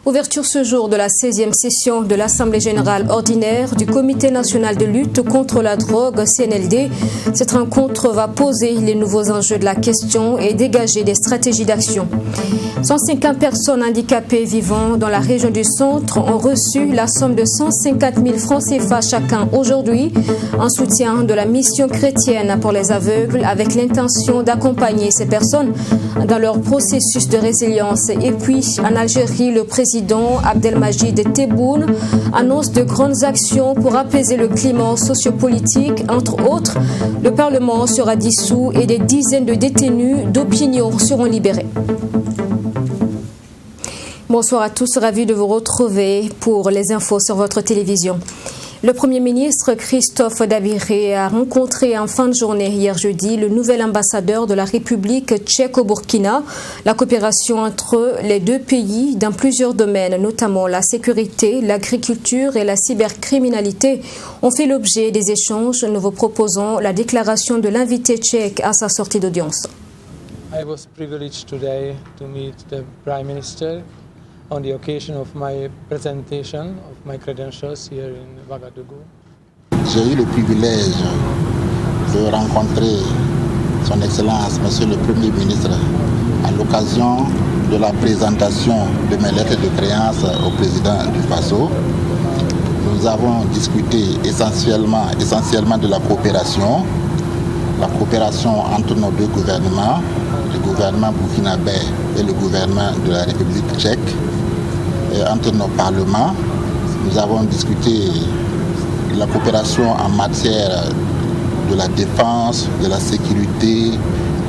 Ouverture ce jour de la 16e session de l'Assemblée générale ordinaire du Comité national de lutte contre la drogue, CNLD. Cette rencontre va poser les nouveaux enjeux de la question et dégager des stratégies d'action. 150 personnes handicapées vivant dans la région du centre ont reçu la somme de 150 000 francs CFA chacun aujourd'hui en soutien de la mission chrétienne pour les aveugles avec l'intention d'accompagner ces personnes dans leur processus de résilience. Et puis en Algérie, le président Abdelmajid Tebboune annonce de grandes actions pour apaiser le climat sociopolitique. Entre autres, le Parlement sera dissous et des dizaines de détenus d'opinion seront libérés. Bonsoir à tous, ravi de vous retrouver pour les infos sur votre télévision. Le Premier ministre Christophe Dabiré a rencontré en fin de journée hier jeudi le nouvel ambassadeur de la République tchèque au Burkina. La coopération entre les deux pays dans plusieurs domaines, notamment la sécurité, l'agriculture et la cybercriminalité, ont fait l'objet des échanges. Nous vous proposons la déclaration de l'invité tchèque à sa sortie d'audience. I was privileged today to meet the Prime Minister on the occasion of my presentation of my credentials here in Ouagadougou. J'ai eu le privilège de rencontrer Son Excellence, Monsieur le Premier ministre, à l'occasion de la présentation de mes lettres de créance au président du Faso. Nous avons discuté essentiellement de la coopération entre nos deux gouvernements, le gouvernement burkinabé et le gouvernement de la République tchèque. Et entre nos parlements, nous avons discuté de la coopération en matière de la défense, de la sécurité,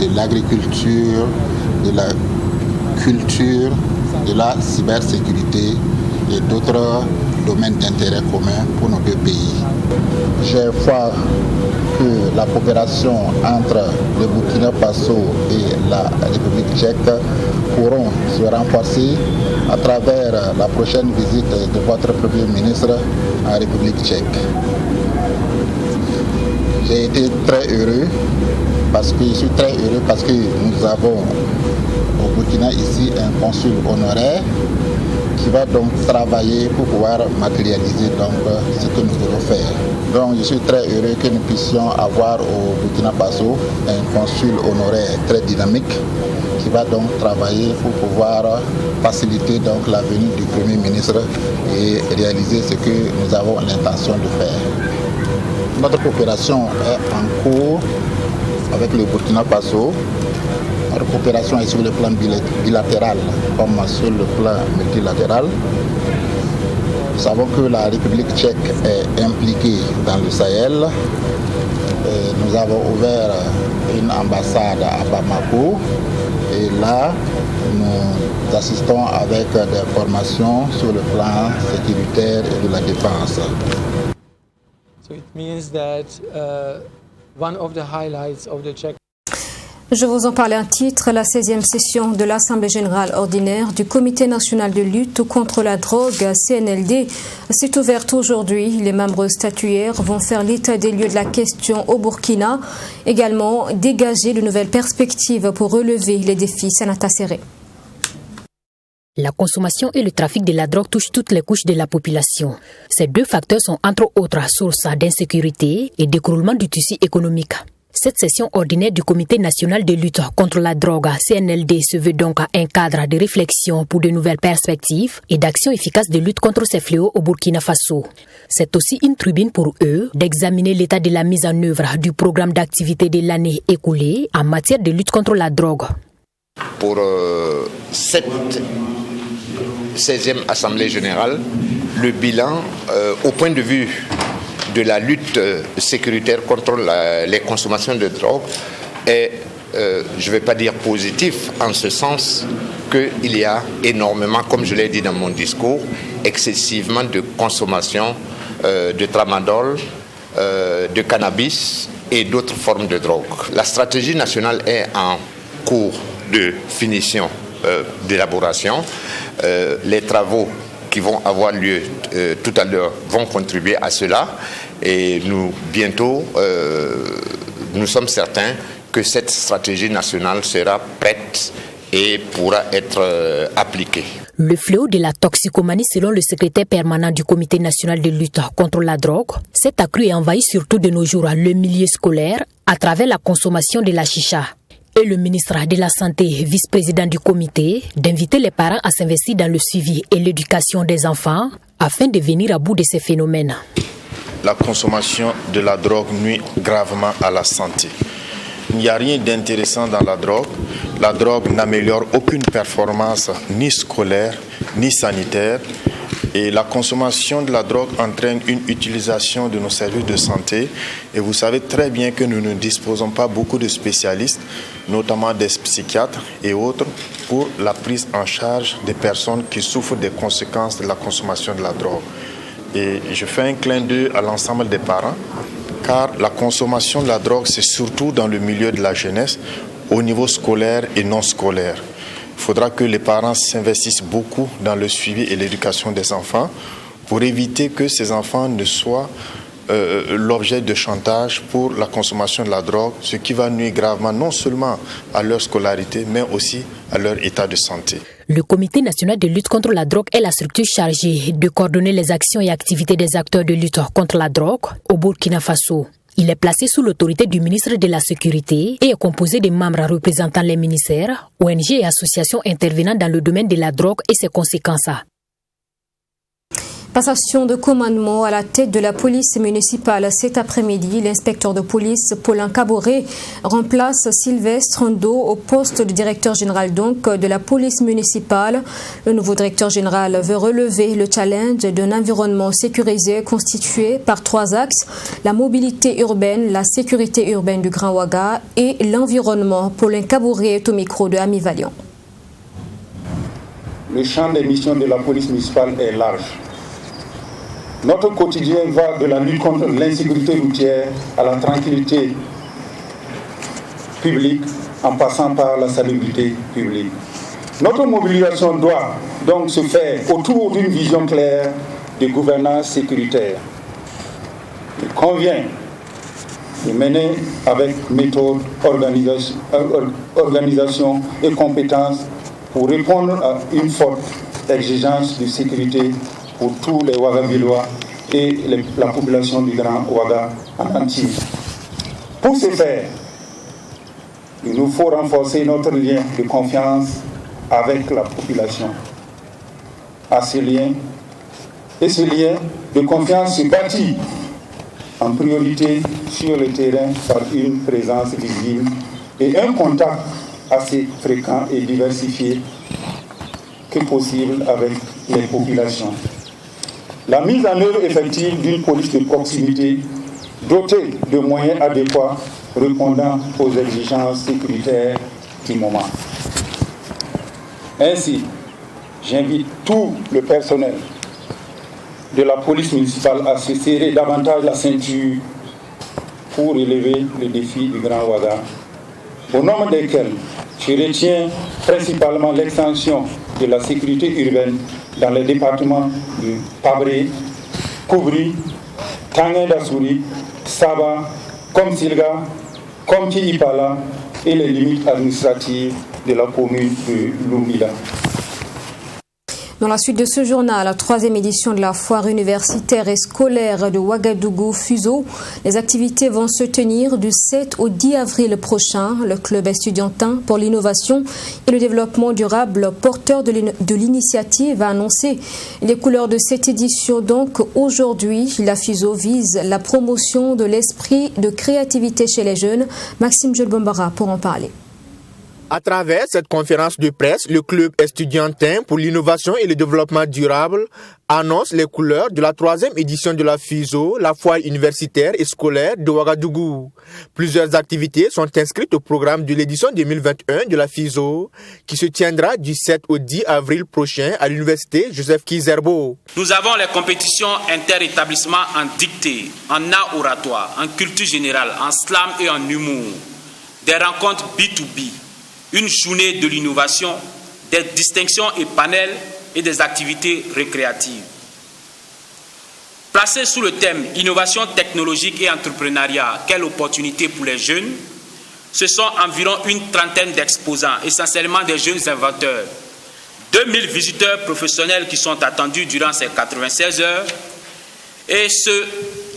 de l'agriculture, de la culture, de la cybersécurité et d'autres domaines d'intérêt commun pour nos deux pays. J'ai foi que la coopération entre le Burkina Faso et la République tchèque pourront se renforcer à travers la prochaine visite de votre Premier ministre en République tchèque. J'ai été très heureux parce que nous avons au Burkina ici un consul honoraire qui va donc travailler pour pouvoir matérialiser donc ce que nous devons faire. Donc je suis très heureux que nous puissions avoir au Burkina Faso un consul honoraire très dynamique qui va donc travailler pour pouvoir faciliter donc la venue du Premier ministre et réaliser ce que nous avons l'intention de faire. Notre coopération est en cours avec le Burkina Faso. Notre coopération est sur le plan bilatéral comme sur le plan multilatéral. Nous savons que la République tchèque est impliquée dans le Sahel. Nous avons ouvert une ambassade à Bamako et là, nous assistons avec des formations sur le plan sécuritaire et de la défense. So it means that one of the highlights of the Czech. Je vous en parlais en titre, la 16e session de l'Assemblée générale ordinaire du Comité national de lutte contre la drogue, CNLD, s'est ouverte aujourd'hui. Les membres statuaires vont faire l'état des lieux de la question au Burkina, également dégager de nouvelles perspectives pour relever les défis. Sanata Serré. La consommation et le trafic de la drogue touchent toutes les couches de la population. Ces deux facteurs sont entre autres sources d'insécurité et d'écroulement du tissu économique. Cette session ordinaire du Comité national de lutte contre la drogue, CNLD, se veut donc un cadre de réflexion pour de nouvelles perspectives et d'action efficace de lutte contre ces fléaux au Burkina Faso. C'est aussi une tribune pour eux d'examiner l'état de la mise en œuvre du programme d'activité de l'année écoulée en matière de lutte contre la drogue. Pour cette 16e Assemblée générale, le bilan au point de vue de la lutte sécuritaire contre les consommations de drogue est, je ne vais pas dire positif, en ce sens qu'il y a énormément, comme je l'ai dit dans mon discours, excessivement de consommation de tramadol, de cannabis et d'autres formes de drogue. La stratégie nationale est en cours de finition, d'élaboration. Les travaux qui vont avoir lieu tout à l'heure vont contribuer à cela et nous, bientôt, nous sommes certains que cette stratégie nationale sera prête et pourra être appliquée. Le fléau de la toxicomanie, selon le secrétaire permanent du Comité national de lutte contre la drogue, s'est accru et envahi surtout de nos jours le milieu scolaire à travers la consommation de la chicha. Et le ministre de la Santé, vice-président du comité, d'inviter les parents à s'investir dans le suivi et l'éducation des enfants afin de venir à bout de ces phénomènes. La consommation de la drogue nuit gravement à la santé. Il n'y a rien d'intéressant dans la drogue. La drogue n'améliore aucune performance ni scolaire ni sanitaire. Et la consommation de la drogue entraîne une utilisation de nos services de santé. Et vous savez très bien que nous ne disposons pas beaucoup de spécialistes, notamment des psychiatres et autres, pour la prise en charge des personnes qui souffrent des conséquences de la consommation de la drogue. Et je fais un clin d'œil à l'ensemble des parents, car la consommation de la drogue, c'est surtout dans le milieu de la jeunesse, au niveau scolaire et non scolaire. Il faudra que les parents s'investissent beaucoup dans le suivi et l'éducation des enfants pour éviter que ces enfants ne soient l'objet de chantage pour la consommation de la drogue, ce qui va nuire gravement non seulement à leur scolarité, mais aussi à leur état de santé. Le Comité national de lutte contre la drogue est la structure chargée de coordonner les actions et activités des acteurs de lutte contre la drogue au Burkina Faso. Il est placé sous l'autorité du ministre de la Sécurité et est composé de membres représentant les ministères, ONG et associations intervenant dans le domaine de la drogue et ses conséquences. Passation de commandement à la tête de la police municipale cet après-midi. L'inspecteur de police Paulin Caboret remplace Sylvestre Ndo au poste de directeur général de la police municipale. Le nouveau directeur général veut relever le challenge d'un environnement sécurisé constitué par 3 axes: la mobilité urbaine, la sécurité urbaine du Grand Ouaga et l'environnement. Paulin Caboret est au micro de Ami Valiant. Le champ des missions de la police municipale est large. Notre quotidien va de la lutte contre l'insécurité routière à la tranquillité publique en passant par la salubrité publique. Notre mobilisation doit donc se faire autour d'une vision claire de gouvernance sécuritaire. Il convient de mener avec méthode, organisation et compétence pour répondre à une forte exigence de sécurité pour tous les Ouagavillois et la population du Grand Ouaga en entier. Pour ce faire, il nous faut renforcer notre lien de confiance avec la population. Ce lien de confiance se bâtit en priorité sur le terrain par une présence visible et un contact assez fréquent et diversifié que possible avec les populations. La mise en œuvre effective d'une police de proximité dotée de moyens adéquats répondant aux exigences sécuritaires du moment. Ainsi, j'invite tout le personnel de la police municipale à se serrer davantage la ceinture pour relever le défi du Grand Ouaga, au nombre desquels je retiens principalement l'extension de la sécurité urbaine dans les départements de Pabré, Koubri, Tanguy-Dassouri, Saba, Komsilga, Komki-Ipala et les limites administratives de la commune de Lumila. Dans la suite de ce journal, la 3e édition de la foire universitaire et scolaire de Ouagadougou-Fuso. Les activités vont se tenir du 7 au 10 avril prochain. Le club estudiantin pour l'innovation et le développement durable, porteur de l'initiative, a annoncé les couleurs de cette édition. Donc aujourd'hui, la Fuso vise la promotion de l'esprit de créativité chez les jeunes. Maxime Jelbombara pour en parler. À travers cette conférence de presse, le club estudiantin pour l'innovation et le développement durable annonce les couleurs de la 3e édition de la FISO, la foire universitaire et scolaire de Ouagadougou. Plusieurs activités sont inscrites au programme de l'édition 2021 de la FISO, qui se tiendra du 7 au 10 avril prochain à l'université Joseph Kizerbo. Nous avons les compétitions inter-établissements en dictée, en art oratoire, en culture générale, en slam et en humour, des rencontres B2B, une journée de l'innovation, des distinctions et panels et des activités récréatives. Placé sous le thème « Innovation technologique et entrepreneuriat, quelle opportunité pour les jeunes ?» Ce sont environ une trentaine d'exposants, essentiellement des jeunes inventeurs. 2000 visiteurs professionnels qui sont attendus durant ces 96 heures, et ce,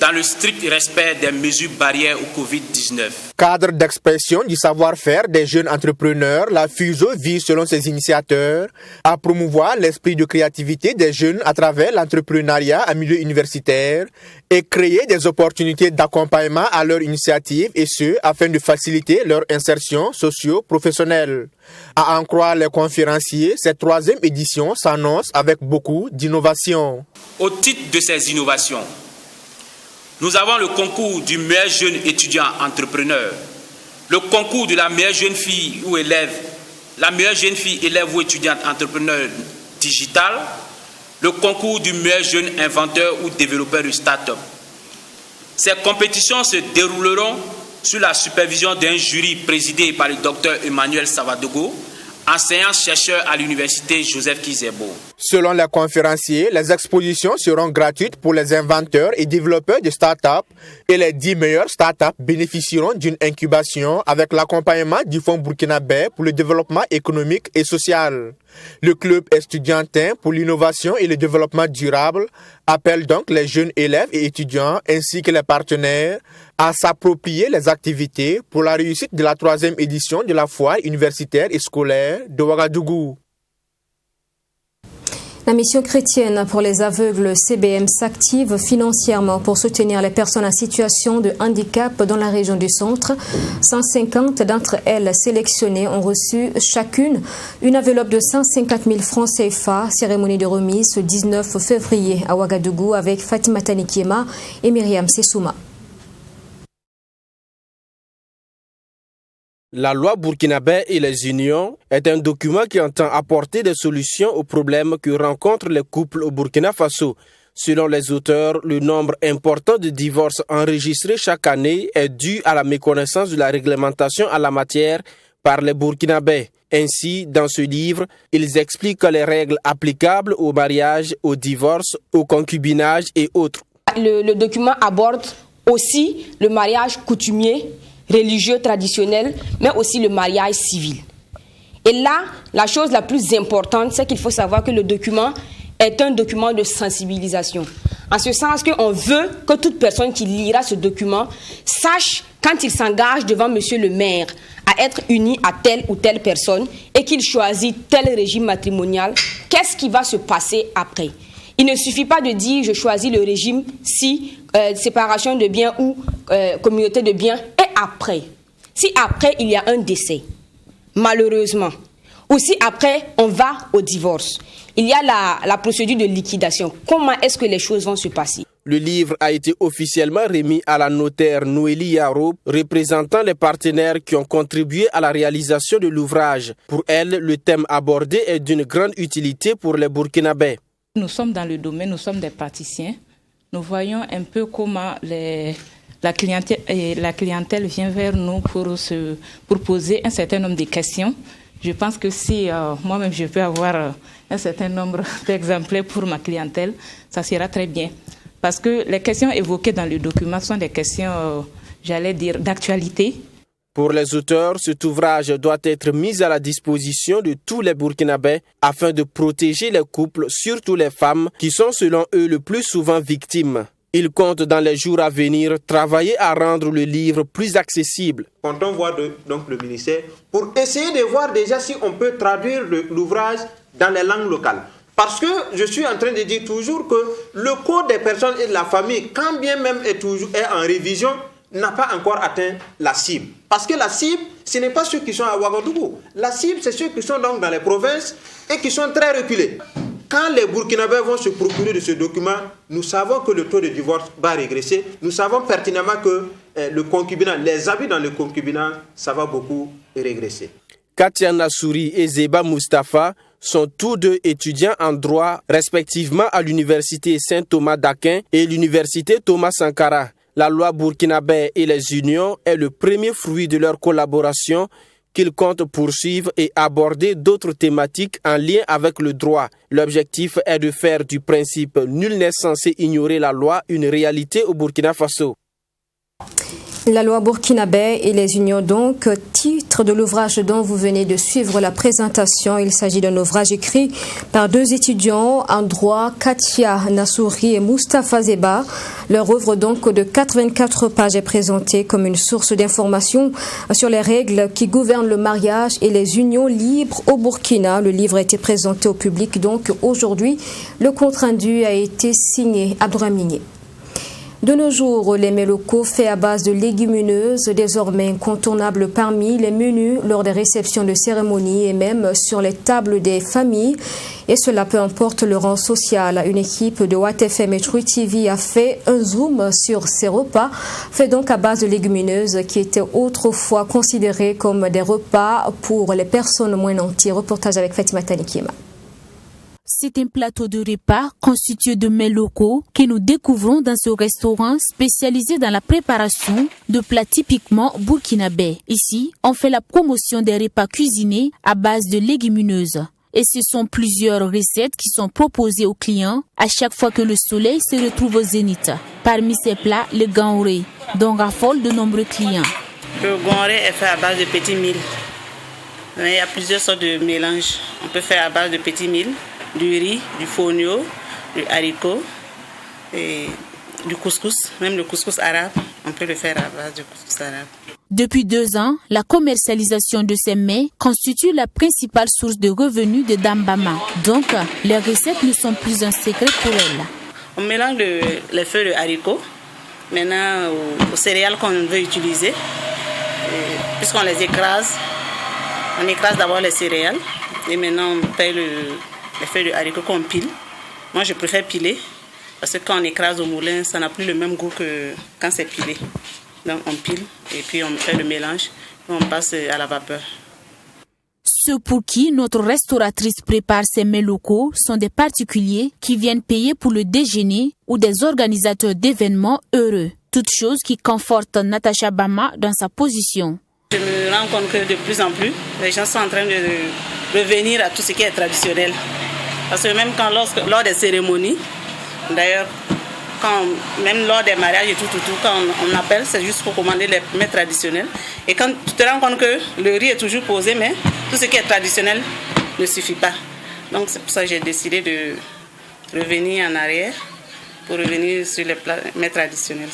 dans le strict respect des mesures barrières au Covid-19. Cadre d'expression du savoir-faire des jeunes entrepreneurs, la FISO vise, selon ses initiateurs, à promouvoir l'esprit de créativité des jeunes à travers l'entrepreneuriat en milieu universitaire et créer des opportunités d'accompagnement à leur initiative, et ce, afin de faciliter leur insertion socio-professionnelle. À en croire les conférenciers, cette 3e édition s'annonce avec beaucoup d'innovations. Au titre de ces innovations, nous avons le concours du meilleur jeune étudiant entrepreneur, le concours de la meilleure jeune fille ou élève, la meilleure jeune fille élève ou étudiante entrepreneur digital, le concours du meilleur jeune inventeur ou développeur de start-up. Ces compétitions se dérouleront sous la supervision d'un jury présidé par le docteur Emmanuel Savadogo, enseignant-chercheur à l'université Joseph Kizerbo. Selon les conférenciers, les expositions seront gratuites pour les inventeurs et développeurs de start-up, et les 10 meilleures start-up bénéficieront d'une incubation avec l'accompagnement du Fonds burkinabé pour le développement économique et social. Le club estudiantin pour l'innovation et le développement durable appelle donc les jeunes élèves et étudiants ainsi que les partenaires à s'approprier les activités pour la réussite de la 3e édition de la foire universitaire et scolaire de Ouagadougou. La mission chrétienne pour les aveugles CBM s'active financièrement pour soutenir les personnes en situation de handicap dans la région du centre. 150 d'entre elles sélectionnées ont reçu chacune une enveloppe de 150 000 francs CFA. Cérémonie de remise ce 19 février à Ouagadougou avec Fatima Tanikiema et Myriam Sessouma. La loi burkinabé et les unions est un document qui entend apporter des solutions aux problèmes que rencontrent les couples au Burkina Faso. Selon les auteurs, le nombre important de divorces enregistrés chaque année est dû à la méconnaissance de la réglementation en la matière par les Burkinabés. Ainsi, dans ce livre, ils expliquent les règles applicables au mariage, au divorce, au concubinage et autres. Le document aborde aussi le mariage coutumier, religieux, traditionnel, mais aussi le mariage civil. Et là, la chose la plus importante, c'est qu'il faut savoir que le document est un document de sensibilisation. En ce sens qu'on veut que toute personne qui lira ce document sache, quand il s'engage devant monsieur le maire à être uni à telle ou telle personne et qu'il choisit tel régime matrimonial, qu'est-ce qui va se passer après? Il ne suffit pas de dire je choisis le régime si séparation de biens ou communauté de biens, et après. Si après il y a un décès, malheureusement, ou si après on va au divorce, il y a la procédure de liquidation. Comment est-ce que les choses vont se passer? Le livre a été officiellement remis à la notaire Noélie Yaro, représentant les partenaires qui ont contribué à la réalisation de l'ouvrage. Pour elle, le thème abordé est d'une grande utilité pour les Burkinabés. Nous sommes dans le domaine, nous sommes des praticiens. Nous voyons un peu comment la clientèle vient vers nous pour poser un certain nombre de questions. Je pense que si moi-même je peux avoir un certain nombre d'exemplaires pour ma clientèle, ça sera très bien. Parce que les questions évoquées dans le document sont des questions, j'allais dire, d'actualité. Pour les auteurs, cet ouvrage doit être mis à la disposition de tous les Burkinabés afin de protéger les couples, surtout les femmes, qui sont selon eux le plus souvent victimes. Ils comptent dans les jours à venir travailler à rendre le livre plus accessible. On voit donc le ministère pour essayer de voir déjà si on peut traduire l'ouvrage dans les langues locales. Parce que je suis en train de dire toujours que le code des personnes et de la famille, quand bien même est en révision, n'a pas encore atteint la cible. Parce que la cible, ce n'est pas ceux qui sont à Ouagadougou. La cible, c'est ceux qui sont donc dans les provinces et qui sont très reculés. Quand les Burkinabés vont se procurer de ce document, nous savons que le taux de divorce va régresser. Nous savons pertinemment que le concubinat, les abus dans le concubinat, ça va beaucoup régresser. Katia Nassouri et Zeba Mustafa sont tous deux étudiants en droit, respectivement à l'université Saint-Thomas d'Aquin et l'université Thomas Sankara. La loi burkinabé et les unions est le premier fruit de leur collaboration qu'ils comptent poursuivre et aborder d'autres thématiques en lien avec le droit. L'objectif est de faire du principe « nul n'est censé ignorer la loi » une réalité au Burkina Faso. La loi burkinabé et les unions donc, titre de l'ouvrage dont vous venez de suivre la présentation. Il s'agit d'un ouvrage écrit par deux étudiants en droit, Katia Nassouri et Mustafa Zeba. Leur œuvre donc de 84 pages est présentée comme une source d'information sur les règles qui gouvernent le mariage et les unions libres au Burkina. Le livre a été présenté au public donc aujourd'hui. Le compte-rendu a été signé Abdouramini. De nos jours, les mets locaux faits à base de légumineuses, désormais incontournables parmi les menus lors des réceptions de cérémonies et même sur les tables des familles. Et cela peu importe le rang social. Une équipe de WattFM et True TV a fait un zoom sur ces repas, faits donc à base de légumineuses qui étaient autrefois considérés comme des repas pour les personnes moins nanties. Reportage avec Fatima Tanikiema. C'est un plateau de repas constitué de mets locaux que nous découvrons dans ce restaurant spécialisé dans la préparation de plats typiquement burkinabés. Ici, on fait la promotion des repas cuisinés à base de légumineuses. Et ce sont plusieurs recettes qui sont proposées aux clients à chaque fois que le soleil se retrouve au zénith. Parmi ces plats, le gaoré, dont raffolent de nombreux clients. Le gaoré est fait à base de petits milles. Il y a plusieurs sortes de mélanges. On peut faire à base de petits milles, du riz, du fonio, du haricot et du couscous. Même le couscous arabe, on peut le faire à base de couscous arabe. Depuis 2 ans, la commercialisation de ces mets constitue la principale source de revenus de Dambama. Donc, les recettes ne sont plus un secret pour elle. On mélange les feuilles de haricot maintenant aux céréales qu'on veut utiliser. Puisqu'on les écrase, on écrase d'abord les céréales et maintenant on paye les feuilles de haricots qu'on pile. Moi, je préfère piler parce que quand on écrase au moulin, ça n'a plus le même goût que quand c'est pilé. Donc, on pile et puis on fait le mélange et on passe à la vapeur. Ceux pour qui notre restauratrice prépare ces mets locaux sont des particuliers qui viennent payer pour le déjeuner ou des organisateurs d'événements heureux. Toute chose qui conforte Natacha Bama dans sa position. Je me rends compte que de plus en plus, les gens sont en train de revenir à tout ce qui est traditionnel. Parce que même lors des cérémonies, d'ailleurs, même lors des mariages et tout, quand on appelle, c'est juste pour commander les mets traditionnels. Et quand tu te rends compte que le riz est toujours posé, mais tout ce qui est traditionnel ne suffit pas. Donc c'est pour ça que j'ai décidé de revenir en arrière pour revenir sur les mets traditionnels.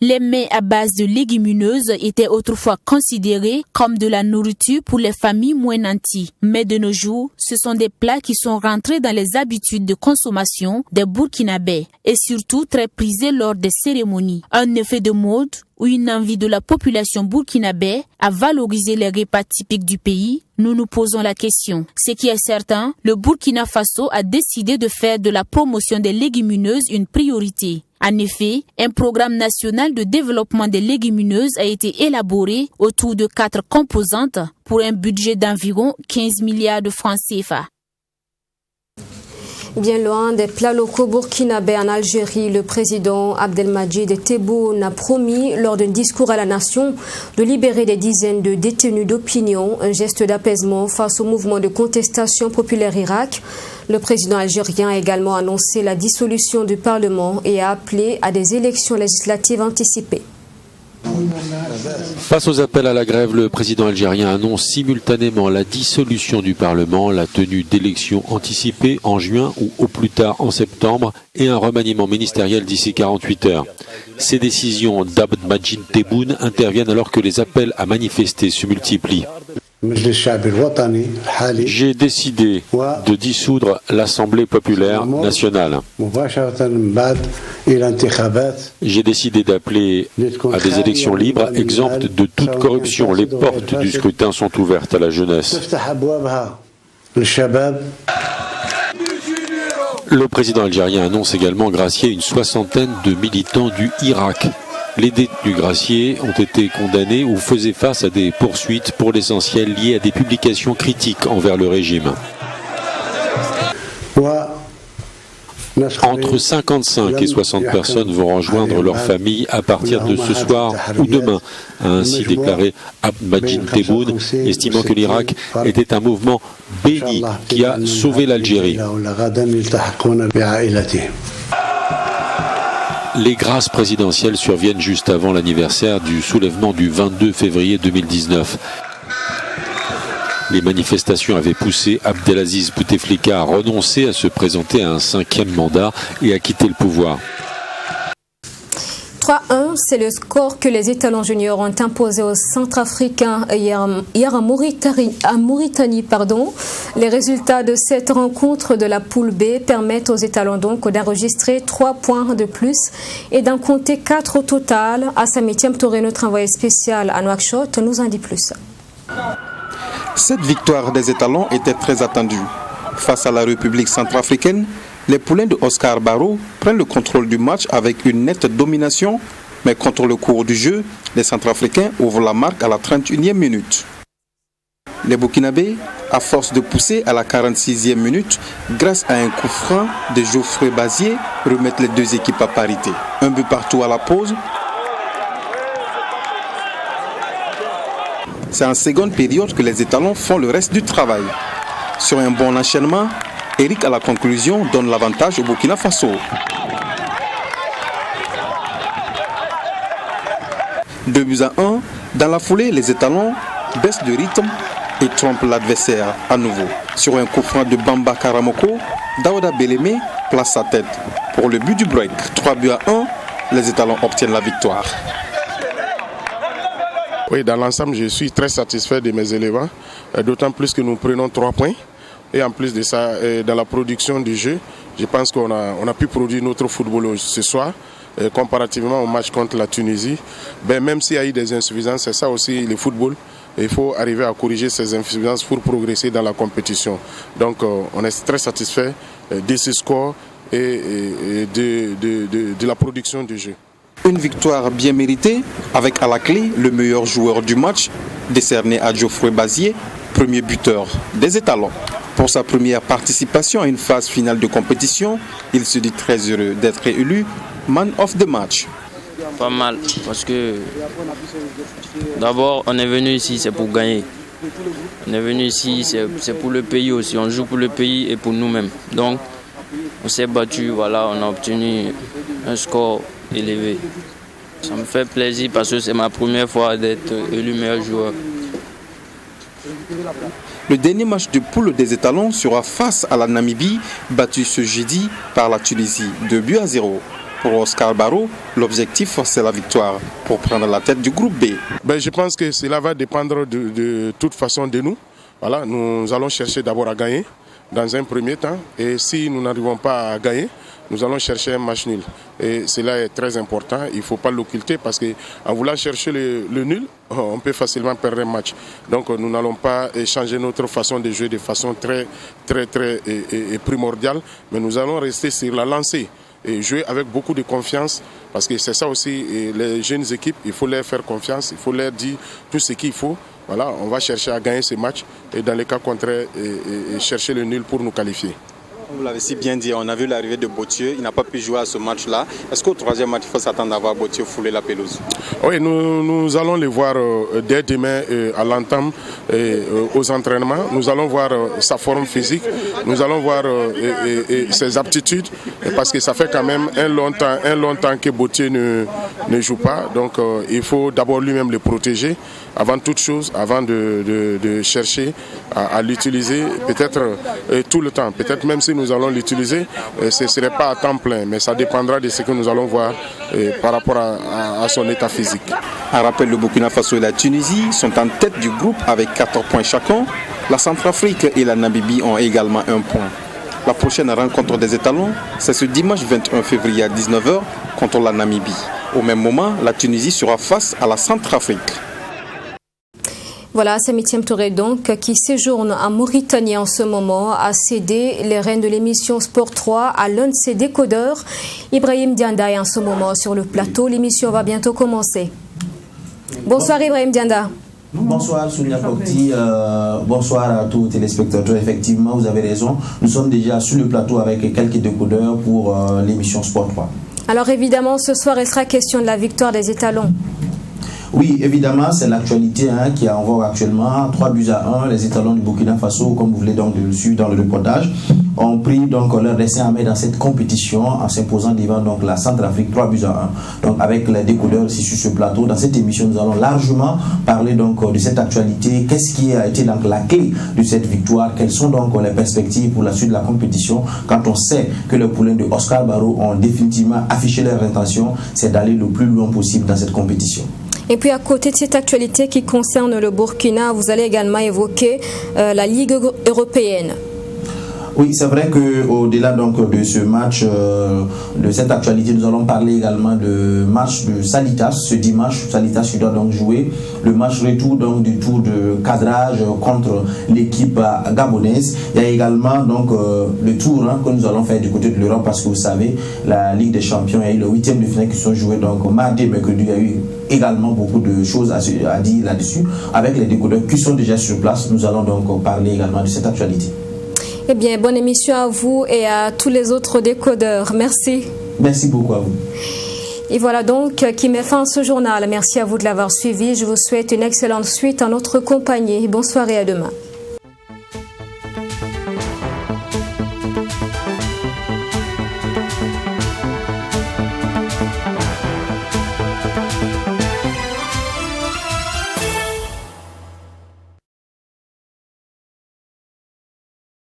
Les mets à base de légumineuses étaient autrefois considérés comme de la nourriture pour les familles moins nanties. Mais de nos jours, ce sont des plats qui sont rentrés dans les habitudes de consommation des Burkinabés et surtout très prisés lors des cérémonies. Un effet de mode ou une envie de la population burkinabé à valoriser les repas typiques du pays? Nous nous posons la question. Ce qui est certain, le Burkina Faso a décidé de faire de la promotion des légumineuses une priorité. En effet, un programme national de développement des légumineuses a été élaboré autour de 4 composantes pour un budget d'environ 15 milliards de francs CFA. Bien loin des plats locaux burkinabés en Algérie, le président Abdelmadjid Tebboune a promis lors d'un discours à la nation de libérer des dizaines de détenus d'opinion, un geste d'apaisement face au mouvement de contestation populaire Irak. Le président algérien a également annoncé la dissolution du Parlement et a appelé à des élections législatives anticipées. Face aux appels à la grève, le président algérien annonce simultanément la dissolution du Parlement, la tenue d'élections anticipées en juin ou au plus tard en septembre et un remaniement ministériel d'ici 48 heures. Ces décisions d'Abdelmadjid Tebboune interviennent alors que les appels à manifester se multiplient. J'ai décidé de dissoudre l'Assemblée populaire nationale. J'ai décidé d'appeler à des élections libres, exemptes de toute corruption. Les portes du scrutin sont ouvertes à la jeunesse. Le président algérien annonce également gracier une soixantaine de militants du Irak. Les détenus graciés ont été condamnés ou faisaient face à des poursuites pour l'essentiel liées à des publications critiques envers le régime. Entre 55 et 60 personnes vont rejoindre leur famille à partir de ce soir ou demain, a ainsi déclaré Abdmajid Tebboune, estimant que l'Irak était un mouvement béni qui a sauvé l'Algérie. Les grâces présidentielles surviennent juste avant l'anniversaire du soulèvement du 22 février 2019. Les manifestations avaient poussé Abdelaziz Bouteflika à renoncer à se présenter à un 5e mandat et à quitter le pouvoir. 3-1, c'est le score que les étalons juniors ont imposé aux Centrafricains hier à Mauritanie. Les résultats de cette rencontre de la poule B permettent aux étalons donc d'enregistrer 3 points de plus et d'en compter 4 au total. Assami Touré, notre envoyé spécial à Nouakchott, nous en dit plus. Cette victoire des étalons était très attendue. Face à la République centrafricaine, les poulains de Oscar Barrow prennent le contrôle du match avec une nette domination, mais contre le cours du jeu, les Centrafricains ouvrent la marque à la 31e minute. Les Burkinabés, à force de pousser à la 46e minute, grâce à un coup franc de Geoffrey Bazier, remettent les deux équipes à parité. Un but partout à la pause. C'est en seconde période que les étalons font le reste du travail. Sur un bon enchaînement, Eric à la conclusion donne l'avantage au Burkina Faso. Deux buts à 1, dans la foulée, les étalons baissent de rythme et trompent l'adversaire à nouveau. Sur un coup franc de Bamba Karamoko, Daouda Belémé place sa tête pour le but du break. 3 buts à 1, les étalons obtiennent la victoire. Oui, dans l'ensemble, je suis très satisfait de mes éléments, d'autant plus que nous prenons 3 points. Et en plus de ça, dans la production du jeu, je pense qu'on a pu produire notre football ce soir, comparativement au match contre la Tunisie. Même s'il y a eu des insuffisances, c'est ça aussi le football. Il faut arriver à corriger ces insuffisances pour progresser dans la compétition. Donc on est très satisfait de ce score et de la production du jeu. Une victoire bien méritée, avec à la clé le meilleur joueur du match, décerné à Geoffrey Bazier, premier buteur des étalons. Pour sa première participation à une phase finale de compétition, il se dit très heureux d'être élu Man of the Match. Pas mal, parce que d'abord on est venu ici, c'est pour gagner. On est venu ici, c'est pour le pays aussi, on joue pour le pays et pour nous-mêmes. Donc on s'est battu, voilà, on a obtenu un score élevé. Ça me fait plaisir parce que c'est ma première fois d'être élu meilleur joueur. Le dernier match de poule des étalons sera face à la Namibie, battue ce jeudi par la Tunisie, 2-0. Pour Oscar Barrow, l'objectif c'est la victoire pour prendre la tête du groupe B. Je pense que cela va dépendre de toute façon de nous. Voilà, nous allons chercher d'abord à gagner dans un premier temps et si nous n'arrivons pas à gagner, nous allons chercher un match nul. Et cela est très important, il ne faut pas l'occulter parce qu'en voulant chercher le nul, on peut facilement perdre un match. Donc nous n'allons pas changer notre façon de jouer de façon très primordiale, mais nous allons rester sur la lancée et jouer avec beaucoup de confiance parce que c'est ça aussi, les jeunes équipes, il faut leur faire confiance, il faut leur dire tout ce qu'il faut. Voilà, on va chercher à gagner ce match et dans les cas contraires, chercher le nul pour nous qualifier. Vous l'avez si bien dit, on a vu l'arrivée de Bottieu, il n'a pas pu jouer à ce match-là. Est-ce qu'au troisième match, il faut s'attendre à voir Bottieu fouler la pelouse? Oui, nous allons le voir dès demain à l'entame aux entraînements. Nous allons voir sa forme physique, nous allons voir ses aptitudes, parce que ça fait quand même un long temps que Bottieu ne joue pas. Donc il faut d'abord lui-même le protéger. avant toute chose, avant de chercher à l'utiliser, peut-être tout le temps, peut-être même si nous allons l'utiliser, ce ne serait pas à temps plein, mais ça dépendra de ce que nous allons voir par rapport à son état physique. À rappel, le Burkina Faso et la Tunisie sont en tête du groupe avec 4 points chacun. La Centrafrique et la Namibie ont également 1 point. La prochaine rencontre des étalons, c'est ce dimanche 21 février à 19h contre la Namibie. Au même moment, la Tunisie sera face à la Centrafrique. Voilà, Samy Thiem Touré donc, qui séjourne en Mauritanie en ce moment, a cédé les rênes de l'émission Sport 3 à l'un de ses décodeurs. Ibrahim Dianda est en ce moment sur le plateau. L'émission va bientôt commencer. Bonsoir Ibrahim Dianda. Bonsoir Sonia Kokti, bonsoir à tous les téléspectateurs. Effectivement, vous avez raison, nous sommes déjà sur le plateau avec quelques décodeurs pour l'émission Sport 3. Alors évidemment, ce soir, il sera question de la victoire des étalons. Oui, évidemment, c'est l'actualité qui est en vogue actuellement. 3-1, les étalons du Burkina Faso, comme vous voulez donc le suivre dans le reportage, ont pris donc leur destin à mettre dans cette compétition en s'imposant devant donc la Centrafrique 3-1. Donc avec les décodeurs ici sur ce plateau, dans cette émission, nous allons largement parler donc de cette actualité. Qu'est-ce qui a été donc la clé de cette victoire? Quelles sont donc les perspectives pour la suite de la compétition quand on sait que les poulains de Oscar Barrow ont définitivement affiché leur intention, c'est d'aller le plus loin possible dans cette compétition. Et puis à côté de cette actualité qui concerne le Burkina, vous allez également évoquer la Ligue européenne. Oui, c'est vrai qu'au-delà donc de ce match, de cette actualité, nous allons parler également de match de Salitas. Ce dimanche, Salitas qui doit donc jouer le match retour donc du tour de cadrage contre l'équipe gabonaise. Il y a également donc le tour que nous allons faire du côté de l'Europe parce que vous savez, la Ligue des Champions, il y a eu le 8e de finale qui sont joués donc mardi et mercredi. Il y a eu également beaucoup de choses à dire là-dessus. Avec les décodeurs qui sont déjà sur place, nous allons donc parler également de cette actualité. Eh bien, bonne émission à vous et à tous les autres décodeurs. Merci. Merci beaucoup à vous. Et voilà donc qui met fin à ce journal. Merci à vous de l'avoir suivi. Je vous souhaite une excellente suite en notre compagnie. Bonsoir et à demain.